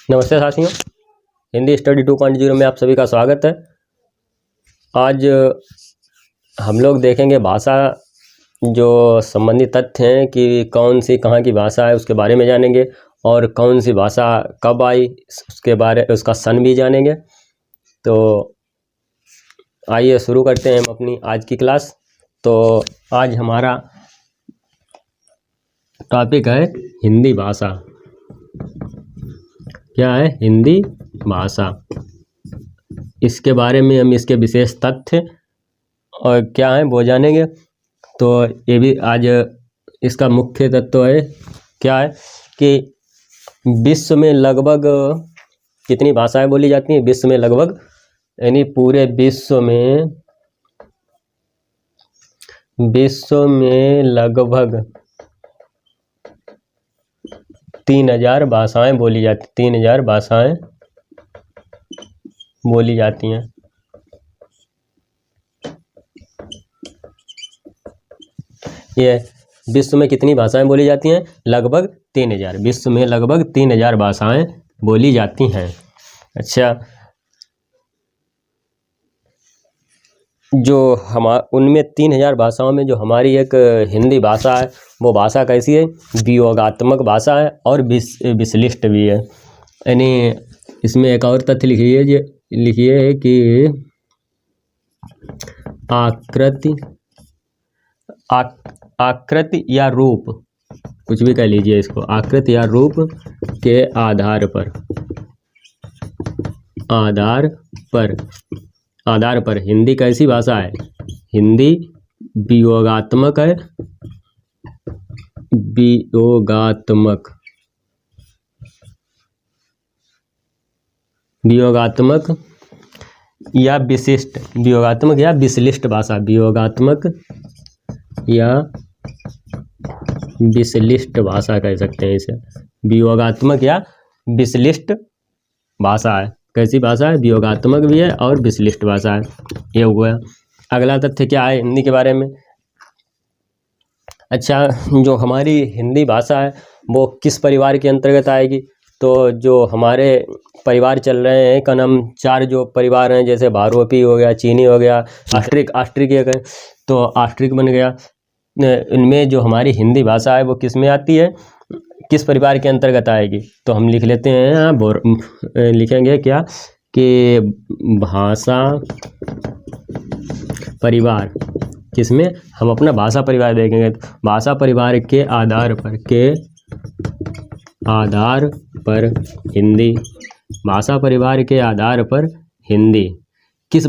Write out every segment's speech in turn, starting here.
नमस्ते साथियों, हिंदी स्टडी 2.0 में आप सभी का स्वागत है। आज हम लोग देखेंगे भाषा जो संबंधित तथ्य हैं कि कौन सी कहाँ की भाषा है उसके बारे में जानेंगे, और कौन सी भाषा कब आई उसका सन भी जानेंगे। तो आइए शुरू करते हैं हम अपनी आज की क्लास। तो आज हमारा टॉपिक है हिंदी भाषा। क्या है? हिंदी भाषा। इसके बारे में हम इसके विशेष तथ्य और क्या है वो जानेंगे। तो ये भी आज इसका मुख्य तत्व है। क्या है कि विश्व में लगभग कितनी भाषाएं बोली जाती हैं? विश्व में लगभग, यानी पूरे विश्व में लगभग 3000 भाषाएं बोली जाती, 3000 भाषाएं बोली जाती हैं। ये विश्व में कितनी भाषाएं बोली जाती हैं? लगभग 3000। विश्व में लगभग 3000 भाषाएं बोली जाती हैं। अच्छा, जो उनमें 3000 भाषाओं में जो हमारी एक हिंदी भाषा है, वो भाषा कैसी है? वियोगात्मक भाषा है और विश्लिष्ट भी है। यानी इसमें एक और तथ्य लिखिए है कि आकृति या रूप, कुछ भी कह लीजिए इसको, आकृति या रूप के आधार पर हिंदी कैसी भाषा है? हिंदी वियोगात्मक है, वियोगात्मक या विशिष्ट, वियोगात्मक या विश्लिष्ट भाषा, वियोगात्मक या विश्लिष्ट भाषा कह सकते हैं इसे। वियोगात्मक या विश्लिष्ट भाषा है। कैसी भाषा है? वियोगात्मक भी है और विश्लिष्ट भाषा है। ये हुआ। अगला तथ्य क्या है हिंदी के बारे में? अच्छा, जो हमारी हिंदी भाषा है वो किस परिवार के अंतर्गत आएगी? तो जो हमारे परिवार चल रहे हैं का नाम 4 जो परिवार हैं, जैसे भारोपी हो गया, चीनी हो गया, ऑस्ट्रिक है, तो ऑस्ट्रिक बन गया। इनमें जो हमारी हिंदी भाषा है वो किस में आती है, किस परिवार के अंतर्गत आएगी? तो हम लिख लेते हैं, लिखेंगे क्या कि भाषा परिवार। किसमें? हम अपना भाषा परिवार देखेंगे। तो भाषा परिवार के आधार पर हिंदी, भाषा परिवार के आधार पर हिंदी किस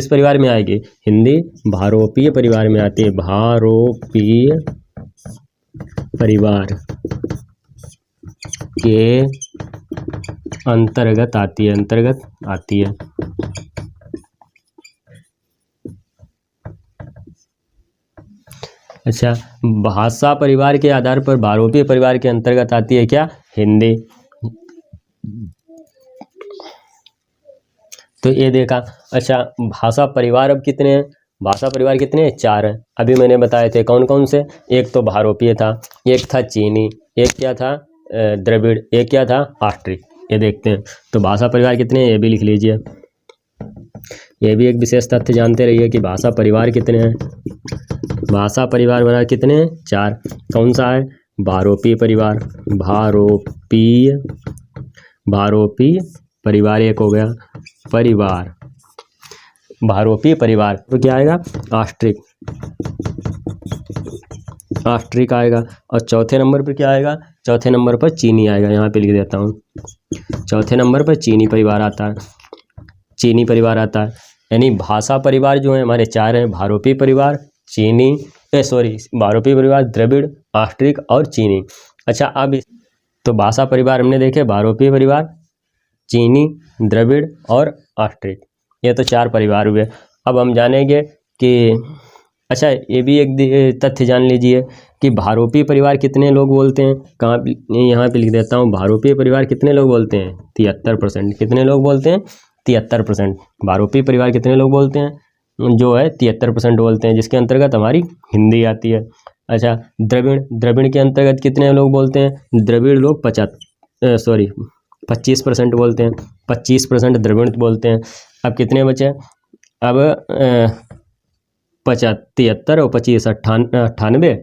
परिवार में आएगी? हिंदी भारोपीय परिवार में आती है। भारोपीय परिवार के अंतर्गत आती है। अच्छा, भाषा परिवार के आधार पर भारोपीय परिवार के अंतर्गत आती है क्या? हिंदी। तो ये देखा। अच्छा, भाषा परिवार अब कितने हैं? भाषा परिवार कितने हैं? 4 हैं। अभी मैंने बताए थे कौन कौन से। एक तो भारोपीय था, एक था चीनी, एक क्या था द्रविड़, एक क्या था ऑस्ट्रिक। ये देखते हैं। तो भाषा परिवार कितने हैं ये भी लिख लीजिए। ये भी एक विशेष तथ्य जानते रहिए कि भाषा परिवार कितने हैं। भाषा परिवार बना कितने हैं? 4। कौन सा है? भारोपीय परिवार। भारोपीय परिवार एक हो गया। परिवार भारोपीय परिवार तो क्या आएगा? ऑस्ट्रिक आएगा। और चौथे नंबर पर क्या आएगा? चौथे नंबर पर चीनी आएगा। यहाँ पे लिख देता हूँ, चौथे नंबर पर चीनी परिवार आता है। यानी भाषा परिवार जो है हमारे 4 हैं। भारोपीय परिवार, भारोपीय परिवार, द्रविड़, ऑस्ट्रिक और चीनी। अच्छा, अब तो भाषा परिवार हमने देखे, भारोपीय परिवार, चीनी, द्रविड़ और ऑस्ट्रिक, ये तो 4 परिवार हुए। अब हम जानेंगे कि अच्छा, ये भी एक तथ्य जान लीजिए कि भारोपीय परिवार कितने लोग बोलते हैं। कहाँ? यहाँ पे लिख देता हूँ। भारोपीय परिवार कितने लोग बोलते हैं? 73%। कितने लोग बोलते हैं? 73%। भारोपीय परिवार कितने लोग बोलते हैं? जो है 73% बोलते हैं, जिसके अंतर्गत हमारी हिंदी आती है। अच्छा, द्रविड़ के अंतर्गत कितने लोग बोलते हैं? द्रविड़ लोग 25% बोलते हैं, 25% द्रविड़ बोलते हैं। अब कितने बचे? अब 73 और 25 98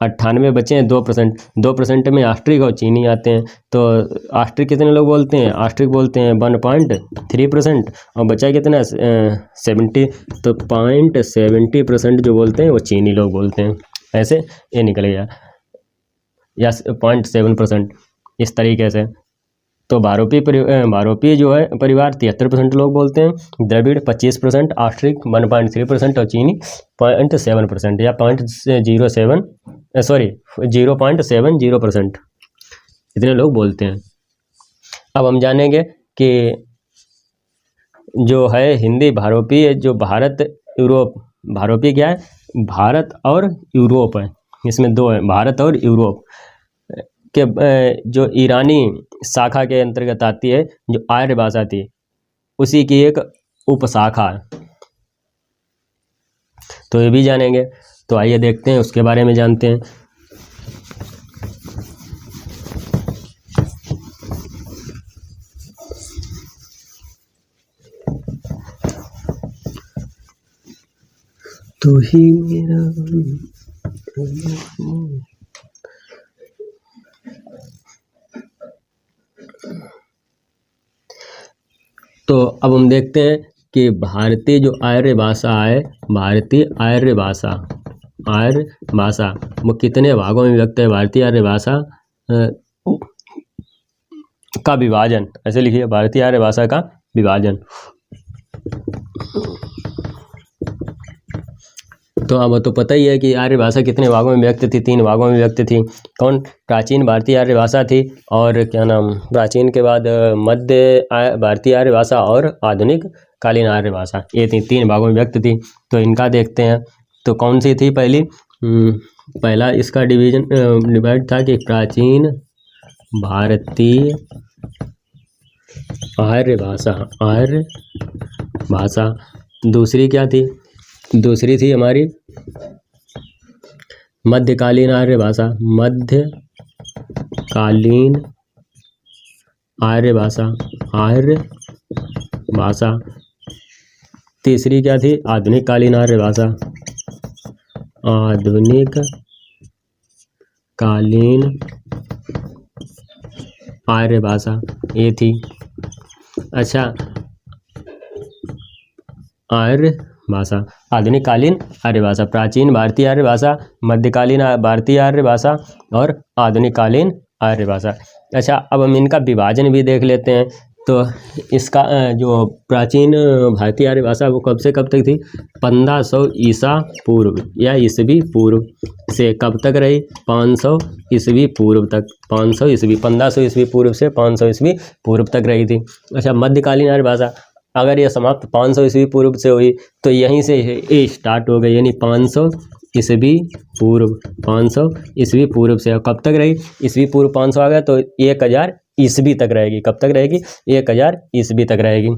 98 बचे हैं। 2% 2% में ऑस्ट्रिक और चीनी आते हैं। तो ऑस्ट्रिक कितने लोग बोलते हैं? ऑस्ट्रिक बोलते हैं 1.3% और बचा कितना? 70। तो 0.70% जो बोलते हैं वो चीनी लोग बोलते हैं। ऐसे ये निकल गया, या 0.7% इस तरीके से। तो भारोपीय जो है परिवार 73% लोग बोलते हैं, द्रविड़ 25%, ऑस्ट्रिक 1.3% और चीनी 0.7% या 0.70% इतने लोग बोलते हैं। अब हम जानेंगे कि जो है हिंदी भारोपीय, जो भारत यूरोप, भारोपीय क्या है? भारत और यूरोप है, इसमें दो है, भारत और यूरोप के जो ईरानी शाखा के अंतर्गत आती है, जो आर्य भाषा थी, उसी की एक उपशाखा है। तो ये भी जानेंगे। तो आइए देखते हैं, उसके बारे में जानते हैं। तू ही मेरा तो अब हम देखते हैं कि भारतीय जो आर्य भाषा है, भारतीय आर्य भाषा वो कितने भागों में विभक्त है? भारतीय आर्य भाषा का विभाजन, ऐसे लिखिए, भारतीय आर्य भाषा का विभाजन। तो अब तो पता ही है कि आर्य भाषा कितने भागों में व्यक्त थी? 3 भागों में व्यक्त थी। कौन? प्राचीन भारतीय आर्य भाषा थी, और क्या नाम, प्राचीन के बाद मध्य भारतीय आर्य भाषा और आधुनिक कालीन आर्य भाषा, ये 3 भागों में व्यक्त थी। तो इनका देखते हैं। तो कौन सी थी पहली? पहला इसका डिवाइड था कि प्राचीन भारतीय आर्य भाषा। दूसरी क्या थी? दूसरी थी हमारी मध्यकालीन आर्य भाषा। तीसरी क्या थी? आधुनिक कालीन आर्य भाषा। आधुनिक कालीन आर्य भाषा ये थी। अच्छा, आर्य भाषा, आधुनिक कालीन आर्य भाषा, प्राचीन भारतीय आर्य भाषा, मध्यकालीन भारतीय आर्य भाषा और आधुनिक कालीन आर्य भाषा। अच्छा, अब हम इनका विभाजन भी देख लेते हैं। तो इसका जो प्राचीन भारतीय आर्य भाषा वो कब से कब तक थी? 1500 ईसा पूर्व या ईसवी पूर्व से कब तक रही? 500 ईसवी पूर्व तक। 500 ईसवी, 1500 ईसवी पूर्व से 500 ईसवी पूर्व तक रही थी। अच्छा, मध्यकालीन आर्य भाषा अगर ये समाप्त 500 ईसवी पूर्व से हुई तो यहीं से ये स्टार्ट हो गई, यानी 500 ईसवी पूर्व, 500 ईसवी पूर्व से कब तक रही? ईसवी पूर्व 500 आ गया तो 1000 ईसवी तक रहेगी। कब तक रहेगी? 1000 ईसवी तक रहेगी।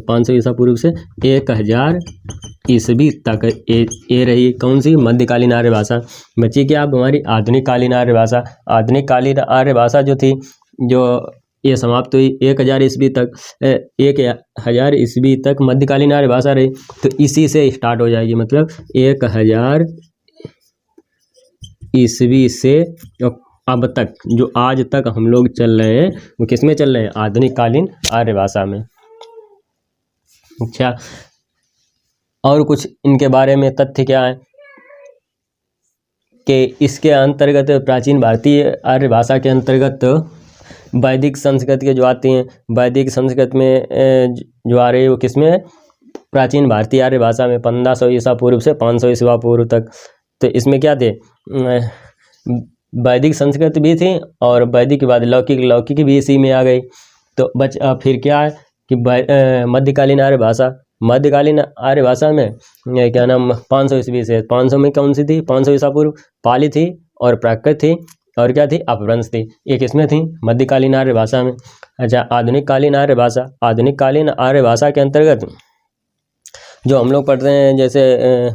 500 ईसा पूर्व से 1000 ईसवी तक ये रही। कौन सी? मध्यकालीन आर्य भाषा। बची क्या अब हमारी? आधुनिक कालीन आर्य भाषा। आधुनिक कालीन आर्य भाषा जो थी, जो ये समाप्त हुई 1000 ईसवी तक। 1000 ईसवी तक मध्यकालीन आर्य भाषा रही, तो इसी से स्टार्ट हो जाएगी, मतलब 1000 ईसवी से अब तक, जो आज तक हम लोग चल रहे हैं वो किस में चल रहे हैं? आधुनिक कालीन आर्य भाषा में। अच्छा, और कुछ इनके बारे में तथ्य क्या है कि इसके अंतर्गत, प्राचीन भारतीय आर्य भाषा के अंतर्गत वैदिक संस्कृत के जो आती हैं, वैदिक संस्कृत में जो आ रही है वो किस में है? प्राचीन भारतीय आर्य भाषा में, 1500 ईसा पूर्व से 500 ईसा पूर्व तक। तो इसमें क्या थे? वैदिक संस्कृत भी थी और वैदिक के बाद लौकिक भी इसी में आ गई। तो फिर क्या है कि मध्यकालीन आर्य भाषा, मध्यकालीन आर्य भाषा में क्या नाम, 500 ईस्वी से 500 में कौन सी थी? 500 ईसा पूर्व पाली थी और प्राकृत थी और क्या थी? अपभ्रंश थी। ये किसमें थी? मध्यकालीन आर्य भाषा में। अच्छा, आधुनिक कालीन आर्य भाषा, आधुनिक कालीन आर्य भाषा के अंतर्गत जो हम लोग पढ़ते हैं, जैसे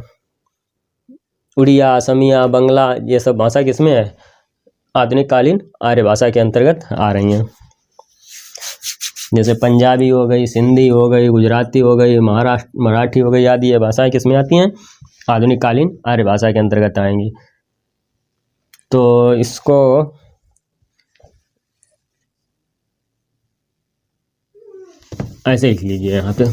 उड़िया, असमिया, बंगला, ये सब भाषा किसमें है? आधुनिक कालीन आर्य भाषा के अंतर्गत आ रही हैं। जैसे पंजाबी हो गई, सिंधी हो गई, गुजराती हो गई, मराठी हो गई आदि ये भाषाएं किस में आती हैं? आधुनिक कालीन आर्य भाषा के अंतर्गत आएंगी। तो इसको ऐसे लिख लीजिए यहाँ पे,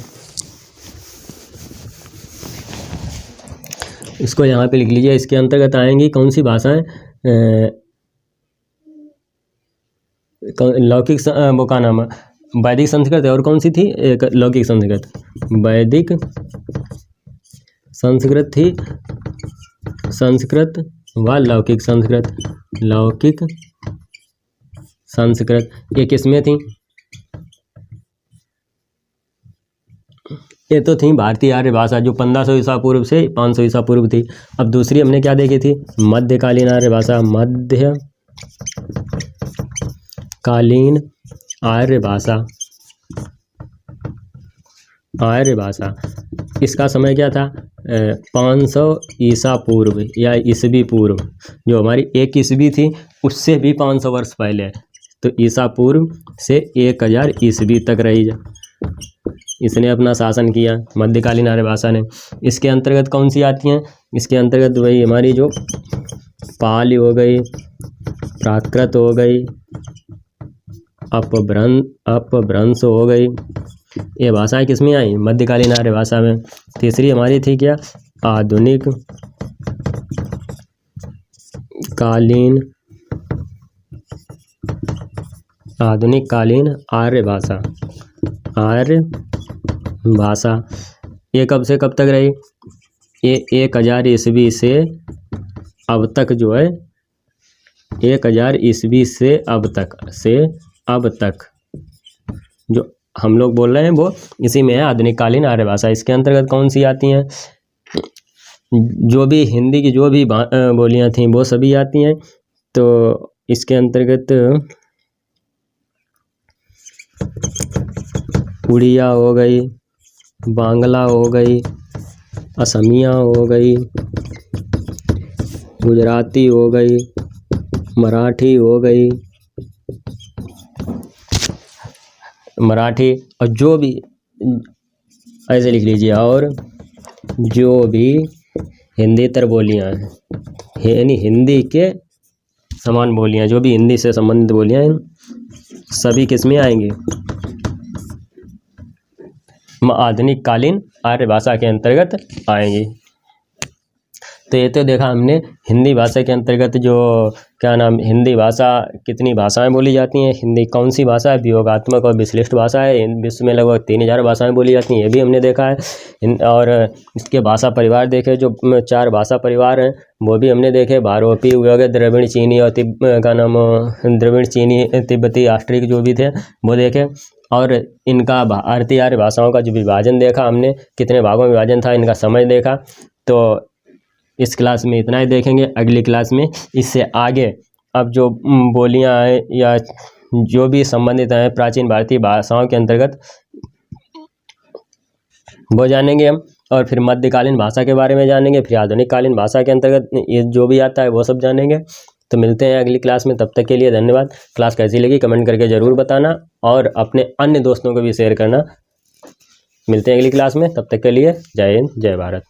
इसको यहाँ पे लिख लीजिए। इसके अंतर्गत आएंगी कौन सी भाषाएं? लौकिक वो का नाम है, वैदिक संस्कृत और कौन सी थी? एक लौकिक संस्कृत। वैदिक संस्कृत थी, संस्कृत व लौकिक संस्कृत। लौकिक संस्कृत ये किसमें थी? ये तो थी भारतीय आर्य भाषा जो 1500 ईसा पूर्व से 500 ईसा पूर्व थी। अब दूसरी हमने क्या देखी थी? मध्यकालीन आर्य भाषा। मध्यकालीन आर्य भाषा। आर्य भाषा इसका समय क्या था? 500 ईसा पूर्व या ईसवी पूर्व। जो हमारी एक ईसवी थी उससे भी 500 वर्ष पहले, तो ईसा पूर्व से 1000 ईसवी तक रही इसने अपना शासन किया, मध्यकालीन आर्य भाषा ने। इसके अंतर्गत कौन सी आती हैं? इसके अंतर्गत वही हमारी जो पाली हो गई, प्राकृत हो गई, अपभ्रंश हो गई, ये भाषाएं किसमें आई? मध्यकालीन आर्य भाषा में। तीसरी हमारी थी क्या? आधुनिक कालीन आर्य भाषा। आर्य भाषा ये कब से कब तक रही? ये 1000 ईस्वी से अब तक जो है, 1000 ईस्वी से अब तक जो हम लोग बोल रहे हैं वो इसी में है, आधुनिक कालीन आर्य भाषा। इसके अंतर्गत कौन सी आती हैं? जो भी हिंदी की जो भी बोलियां थीं वो सभी आती हैं। तो इसके अंतर्गत उड़िया हो गई, बांग्ला हो गई, असमिया हो गई, गुजराती हो गई, मराठी हो गई, मराठी और जो भी ऐसे लिख लीजिए, और जो भी हिंदीतर बोलियां हैं, यानी हिंदी के समान बोलियां, जो भी हिंदी से संबंधित बोलियां हैं सभी किस में आएंगी? आधुनिक कालीन आर्य भाषा के अंतर्गत आएंगी। तो ये तो देखा हमने हिंदी भाषा के अंतर्गत जो क्या नाम, हिंदी भाषा कितनी भाषाएं बोली जाती हैं, हिंदी कौन सी भाषा है, वियोगात्मक और विश्लिष्ट भाषा है। विश्व में लगभग 3000 भाषाएं बोली जाती हैं, ये भी हमने देखा है। और इसके भाषा परिवार देखे, जो 4 भाषा परिवार हैं वो भी हमने देखे। भारोपी हो गए, द्रविड़ चीनी और द्रविड़ चीनी तिब्बती ऑस्ट्रिक जो भी थे वो देखे। और इनका भारतीय आर्य भाषाओं का जो विभाजन देखा हमने, कितने भागों में विभाजन था, इनका समय देखा। तो इस क्लास में इतना ही देखेंगे। अगली क्लास में इससे आगे अब जो बोलियां हैं या जो भी संबंधित हैं प्राचीन भारतीय भाषाओं के अंतर्गत वो जानेंगे हम, और फिर मध्यकालीन भाषा के बारे में जानेंगे, फिर आधुनिक कालीन भाषा के अंतर्गत ये जो भी आता है वो सब जानेंगे। तो मिलते हैं अगली क्लास में, तब तक के लिए धन्यवाद। क्लास कैसी लगी कमेंट करके ज़रूर बताना और अपने अन्य दोस्तों को भी शेयर करना। मिलते हैं अगली क्लास में, तब तक के लिए जय हिंद, जय भारत।